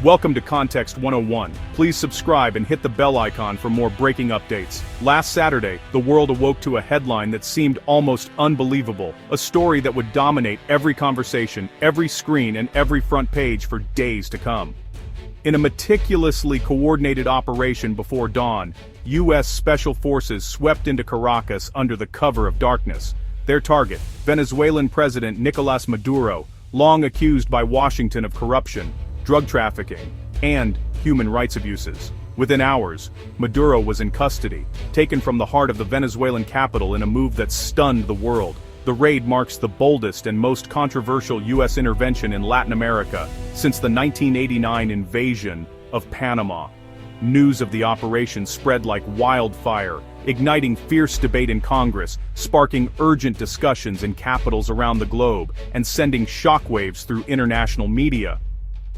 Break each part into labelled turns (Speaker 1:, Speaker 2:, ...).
Speaker 1: Welcome to Context 101. Please subscribe and hit the bell icon for more breaking updates. Last Saturday, the world awoke to a headline that seemed almost unbelievable. A story that would dominate every conversation, every screen, and every front page for days to come. In a meticulously coordinated operation before dawn, U.S. Special Forces swept into Caracas under the cover of darkness. Their target, Venezuelan President Nicolás Maduro, long accused by Washington of corruption, drug trafficking, and human rights abuses. Within hours, Maduro was in custody, taken from the heart of the Venezuelan capital in a move that stunned the world. The raid marks the boldest and most controversial U.S. intervention in Latin America since the 1989 invasion of Panama. News of the operation spread like wildfire, igniting fierce debate in Congress, sparking urgent discussions in capitals around the globe, and sending shockwaves through international media.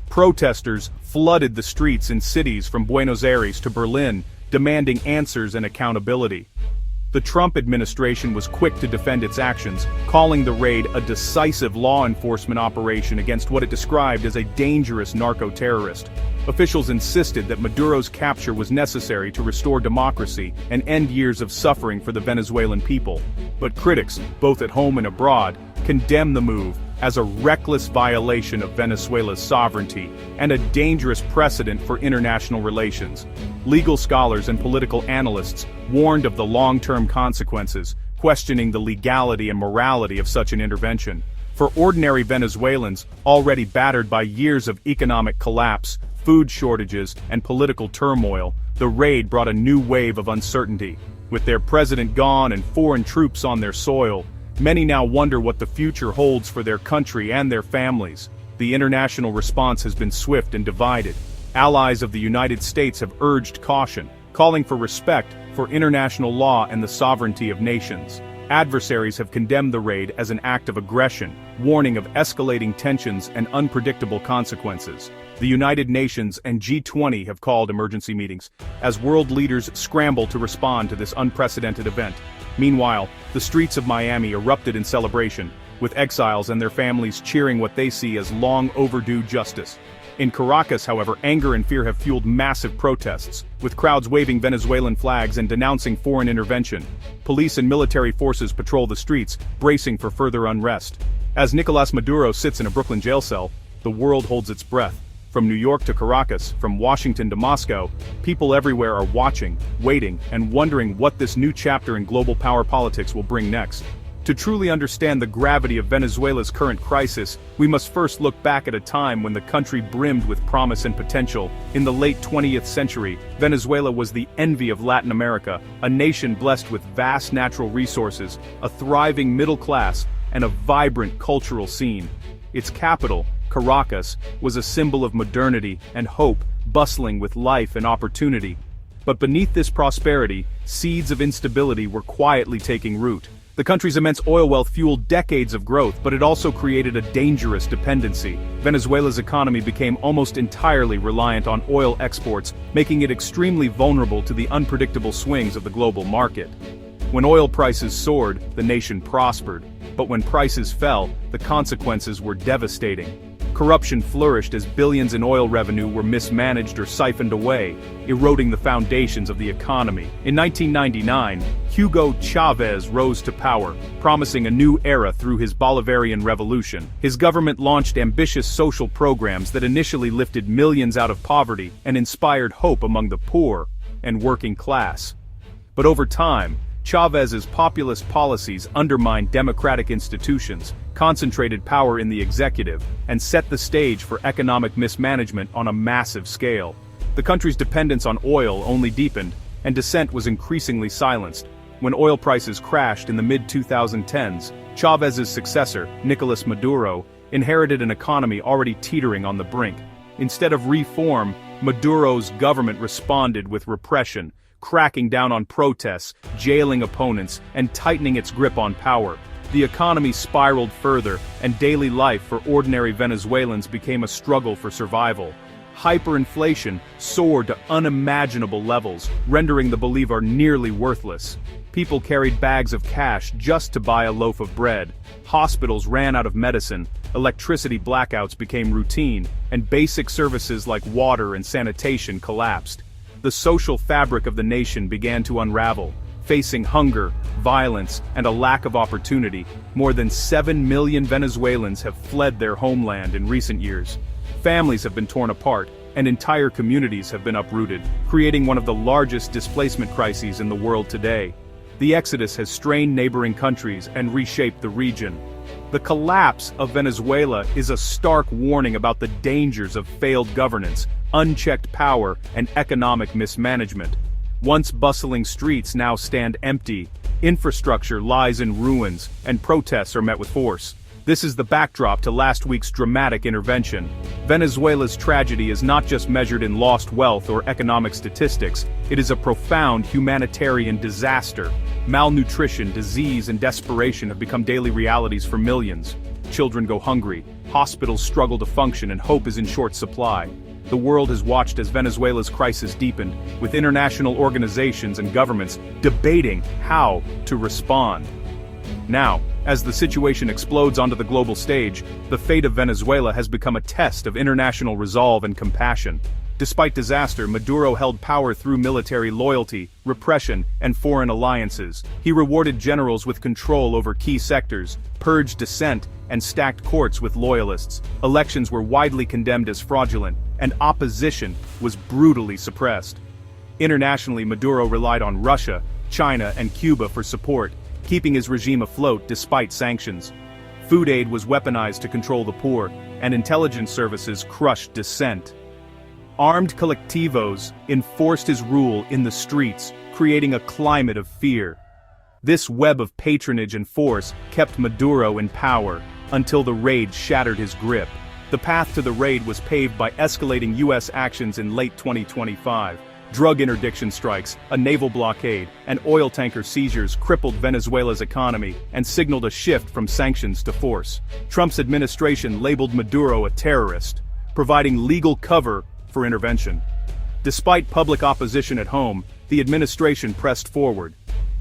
Speaker 1: Protesters flooded the streets in cities from Buenos Aires to Berlin, demanding answers and accountability. The Trump administration was quick to defend its actions, calling the raid a decisive law enforcement operation against what it described as a dangerous narco-terrorist. Officials insisted that Maduro's capture was necessary to restore democracy and end years of suffering for the Venezuelan people. But critics, both at home and abroad, condemn the move as a reckless violation of Venezuela's sovereignty and a dangerous precedent for international relations. Legal scholars and political analysts warned of the long-term consequences, questioning the legality and morality of such an intervention. For ordinary Venezuelans, already battered by years of economic collapse, food shortages, and political turmoil, the raid brought a new wave of uncertainty. With their president gone and foreign troops on their soil, many now wonder what the future holds for their country and their families. The international response has been swift and divided. Allies of the United States have urged caution, calling for respect for international law and the sovereignty of nations. Adversaries have condemned the raid as an act of aggression, warning of escalating tensions and unpredictable consequences. The United Nations and G20 have called emergency meetings, as world leaders scramble to respond to this unprecedented event. Meanwhile, the streets of Miami erupted in celebration, with exiles and their families cheering what they see as long overdue justice. In Caracas, however, anger and fear have fueled massive protests, with crowds waving Venezuelan flags and denouncing foreign intervention. Police and military forces patrol the streets, bracing for further unrest. As Nicolás Maduro sits in a Brooklyn jail cell, the world holds its breath. From New York to Caracas, from Washington to Moscow, people everywhere are watching, waiting, and wondering what this new chapter in global power politics will bring next. To truly understand the gravity of Venezuela's current crisis, we must first look back at a time when the country brimmed with promise and potential. In the late 20th century, Venezuela was the envy of Latin America, a nation blessed with vast natural resources, a thriving middle class, and a vibrant cultural scene. Its capital, Caracas, was a symbol of modernity and hope, bustling with life and opportunity. But beneath this prosperity, seeds of instability were quietly taking root. The country's immense oil wealth fueled decades of growth, but it also created a dangerous dependency. Venezuela's economy became almost entirely reliant on oil exports, making it extremely vulnerable to the unpredictable swings of the global market. When oil prices soared, the nation prospered. But when prices fell, the consequences were devastating. Corruption flourished as billions in oil revenue were mismanaged or siphoned away, eroding the foundations of the economy. In 1999, Hugo Chavez rose to power, promising a new era through his Bolivarian revolution. His government launched ambitious social programs that initially lifted millions out of poverty and inspired hope among the poor and working class. But over time, Chavez's populist policies undermined democratic institutions, concentrated power in the executive, and set the stage for economic mismanagement on a massive scale. The country's dependence on oil only deepened, and dissent was increasingly silenced. When oil prices crashed in the mid-2010s, Chavez's successor, Nicolás Maduro, inherited an economy already teetering on the brink. Instead of reform, Maduro's government responded with repression, cracking down on protests, jailing opponents, and tightening its grip on power. The economy spiraled further, and daily life for ordinary Venezuelans became a struggle for survival. Hyperinflation soared to unimaginable levels, rendering the bolivar nearly worthless. People carried bags of cash just to buy a loaf of bread. Hospitals ran out of medicine, electricity blackouts became routine, and basic services like water and sanitation collapsed. The social fabric of the nation began to unravel. Facing hunger, violence, and a lack of opportunity, more than 7 million Venezuelans have fled their homeland in recent years. Families have been torn apart, and entire communities have been uprooted, creating one of the largest displacement crises in the world today. The exodus has strained neighboring countries and reshaped the region. The collapse of Venezuela is a stark warning about the dangers of failed governance, unchecked power, and economic mismanagement. Once bustling streets now stand empty, infrastructure lies in ruins, and protests are met with force. This is the backdrop to last week's dramatic intervention. Venezuela's tragedy is not just measured in lost wealth or economic statistics, it is a profound humanitarian disaster. Malnutrition, disease, and desperation have become daily realities for millions. Children go hungry, hospitals struggle to function, and hope is in short supply. The world has watched as Venezuela's crisis deepened, with international organizations and governments debating how to respond. Now, as the situation explodes onto the global stage, the fate of Venezuela has become a test of international resolve and compassion. Despite disaster, Maduro held power through military loyalty, repression, and foreign alliances. He rewarded generals with control over key sectors, purged dissent, and stacked courts with loyalists. Elections were widely condemned as fraudulent, and opposition was brutally suppressed. Internationally, Maduro relied on Russia, China, and Cuba for support, keeping his regime afloat despite sanctions. Food aid was weaponized to control the poor, and intelligence services crushed dissent. Armed colectivos enforced his rule in the streets, creating a climate of fear. This web of patronage and force kept Maduro in power, until the raid shattered his grip. The path to the raid was paved by escalating U.S. actions in late 2025. Drug interdiction strikes, a naval blockade, and oil tanker seizures crippled Venezuela's economy and signaled a shift from sanctions to force. Trump's administration labeled Maduro a terrorist, providing legal cover for intervention. Despite public opposition at home, the administration pressed forward.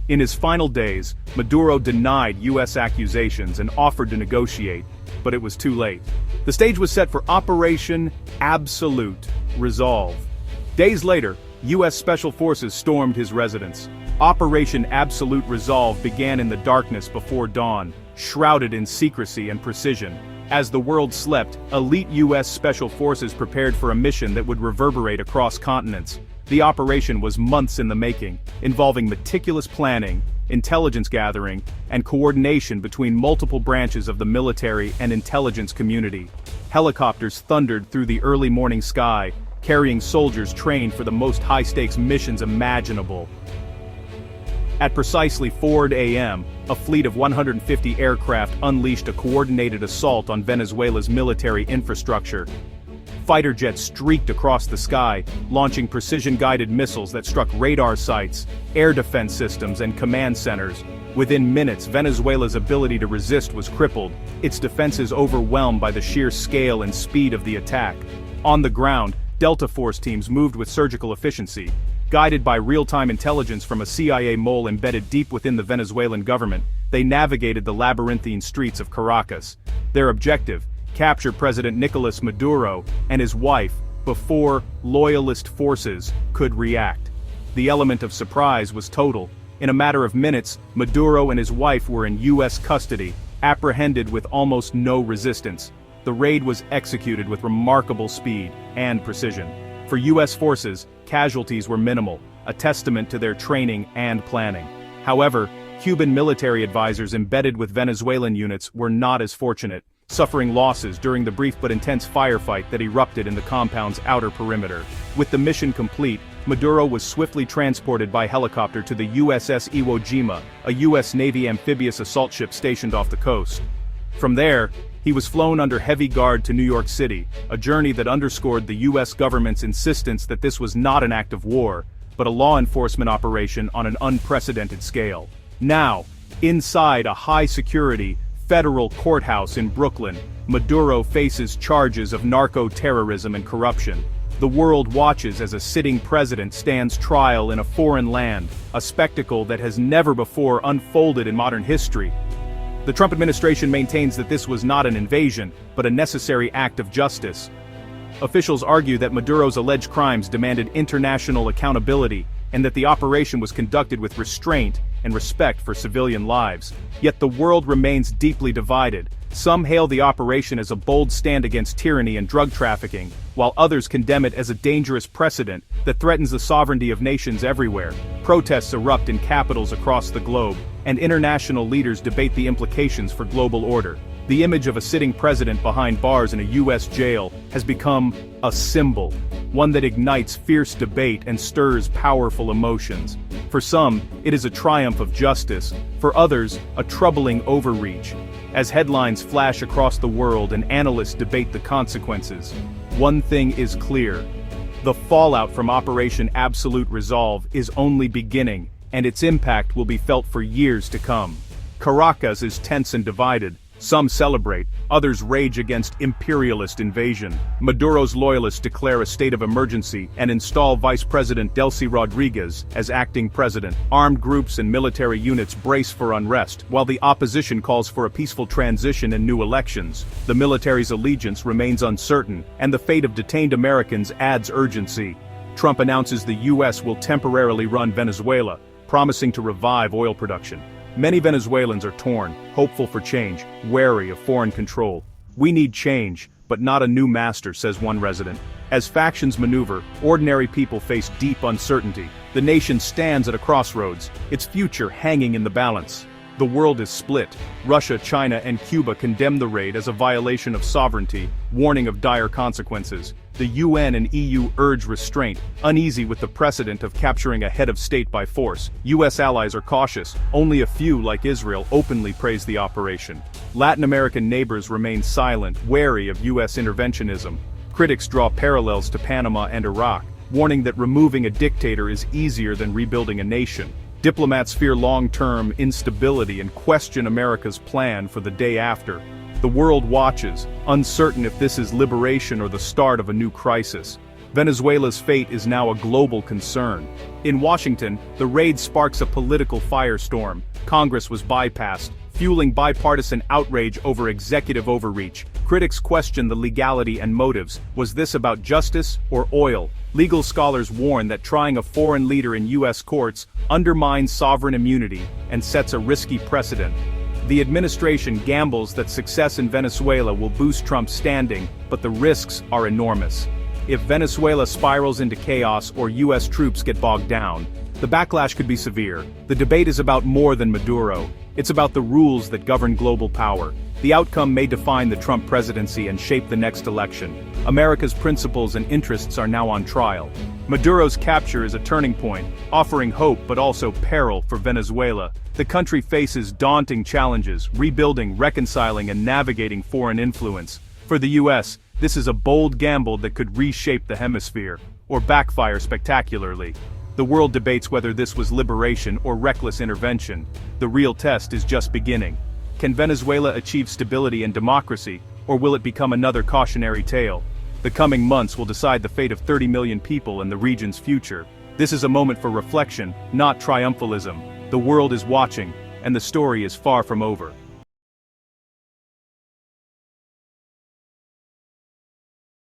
Speaker 1: In his final days, Maduro denied U.S. accusations and offered to negotiate, but it was too late. The stage was set for Operation Absolute Resolve. Days later, U.S. Special Forces stormed his residence. Operation Absolute Resolve began in the darkness before dawn, shrouded in secrecy and precision. As the world slept, elite U.S. Special Forces prepared for a mission that would reverberate across continents. The operation was months in the making, involving meticulous planning, intelligence gathering, and coordination between multiple branches of the military and intelligence community. Helicopters thundered through the early morning sky, carrying soldiers trained for the most high-stakes missions imaginable. At precisely 4 a.m., a fleet of 150 aircraft unleashed a coordinated assault on Venezuela's military infrastructure. Fighter jets streaked across the sky, launching precision-guided missiles that struck radar sites, air defense systems, and command centers. Within minutes, Venezuela's ability to resist was crippled, its defenses overwhelmed by the sheer scale and speed of the attack. On the ground, Delta Force teams moved with surgical efficiency. Guided by real-time intelligence from a CIA mole embedded deep within the Venezuelan government, they navigated the labyrinthine streets of Caracas. Their objective: capture President Nicolás Maduro and his wife before loyalist forces could react. The element of surprise was total. In a matter of minutes, Maduro and his wife were in U.S. custody, apprehended with almost no resistance. The raid was executed with remarkable speed and precision. For U.S. forces, casualties were minimal, a testament to their training and planning. However, Cuban military advisors embedded with Venezuelan units were not as fortunate, suffering losses during the brief but intense firefight that erupted in the compound's outer perimeter. With the mission complete, Maduro was swiftly transported by helicopter to the USS Iwo Jima, a U.S. Navy amphibious assault ship stationed off the coast. From there, he was flown under heavy guard to New York City, a journey that underscored the U.S. government's insistence that this was not an act of war, but a law enforcement operation on an unprecedented scale. Now, inside a high-security, federal courthouse in Brooklyn, Maduro faces charges of narco-terrorism and corruption. The world watches as a sitting president stands trial in a foreign land, a spectacle that has never before unfolded in modern history. The Trump administration maintains that this was not an invasion, but a necessary act of justice. Officials argue that Maduro's alleged crimes demanded international accountability, and that the operation was conducted with restraint and respect for civilian lives. Yet the world remains deeply divided. Some hail the operation as a bold stand against tyranny and drug trafficking, while others condemn it as a dangerous precedent that threatens the sovereignty of nations everywhere. Protests erupt in capitals across the globe, and international leaders debate the implications for global order. The image of a sitting president behind bars in a U.S. jail has become a symbol, one that ignites fierce debate and stirs powerful emotions. For some, it is a triumph of justice; for others, a troubling overreach. As headlines flash across the world and analysts debate the consequences, one thing is clear: the fallout from Operation Absolute Resolve is only beginning, and its impact will be felt for years to come. Caracas is tense and divided. Some celebrate, others rage against imperialist invasion. Maduro's loyalists declare a state of emergency and install Vice President Delcy Rodriguez as acting president. Armed groups and military units brace for unrest, while the opposition calls for a peaceful transition and new elections. The military's allegiance remains uncertain, and the fate of detained Americans adds urgency. Trump announces the U.S. will temporarily run Venezuela, promising to revive oil production. Many Venezuelans are torn, hopeful for change, wary of foreign control. "We need change, but not a new master," says one resident. As factions maneuver, ordinary people face deep uncertainty. The nation stands at a crossroads, its future hanging in the balance. The world is split. Russia, China, and Cuba condemn the raid as a violation of sovereignty, warning of dire consequences. The UN and EU urge restraint, uneasy with the precedent of capturing a head of state by force. US allies are cautious; only a few, like Israel, openly praise the operation. Latin American neighbors remain silent, wary of US interventionism. Critics draw parallels to Panama and Iraq, warning that removing a dictator is easier than rebuilding a nation. Diplomats fear long-term instability and question America's plan for the day after. The world watches, uncertain if this is liberation or the start of a new crisis. Venezuela's fate is now a global concern. In Washington, the raid sparks a political firestorm. Congress was bypassed, fueling bipartisan outrage over executive overreach. Critics question the legality and motives. Was this about justice or oil? Legal scholars warn that trying a foreign leader in U.S. courts undermines sovereign immunity and sets a risky precedent. The administration gambles that success in Venezuela will boost Trump's standing, but the risks are enormous. If Venezuela spirals into chaos or U.S. troops get bogged down, the backlash could be severe. The debate is about more than Maduro. It's about the rules that govern global power. The outcome may define the Trump presidency and shape the next election. America's principles and interests are now on trial. Maduro's capture is a turning point, offering hope but also peril for Venezuela. The country faces daunting challenges: rebuilding, reconciling, and navigating foreign influence. For the U.S., this is a bold gamble that could reshape the hemisphere, or backfire spectacularly. The world debates whether this was liberation or reckless intervention. The real test is just beginning. Can Venezuela achieve stability and democracy, or will it become another cautionary tale? The coming months will decide the fate of 30 million people and the region's future. This is a moment for reflection, not triumphalism. The world is watching, and the story is far from over.